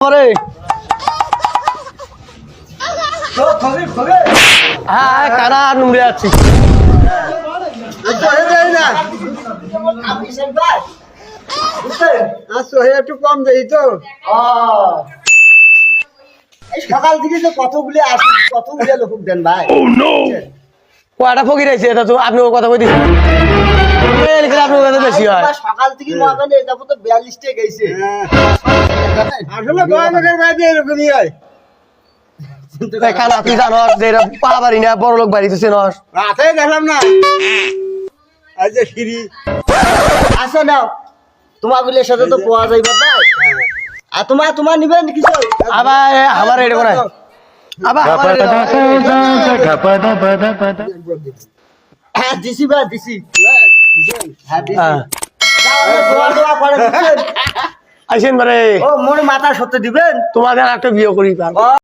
পরে হ্যাঁ কারা নুমরে আছি একটু কম দেই তো সকাল থেকে তো কতগুলি আসি কতগুলি লোক দেন ভাই কয়টা ফকির আছে এটা তো আপনি কথা কই দিছেন আপনার কথা বেশি হয় সকাল থেকে মহাজন এই যাবো তো 42 টাকা গেছে আসলে গয়মের বাইরে এরকমই হয় খানা তুই জানস যে পাড়া বাড়ি না বড় লোক বাড়ি তুই নস রাতে গেলাম না আজ ফিরি আসো নাও তোমাগুলোর সাথে তো পাওয়া যাইবে না আর তোমার নিবেন কিছু আবার আমার এটা কোন আবার হ্যাঁ দিছি বা দিছি হ্যাঁ দিছি দোয়া করে দিছেন আইসেন বারে ও মোর মাথা সত্যি দিবেন তোমাদের একটা বিয়ে করি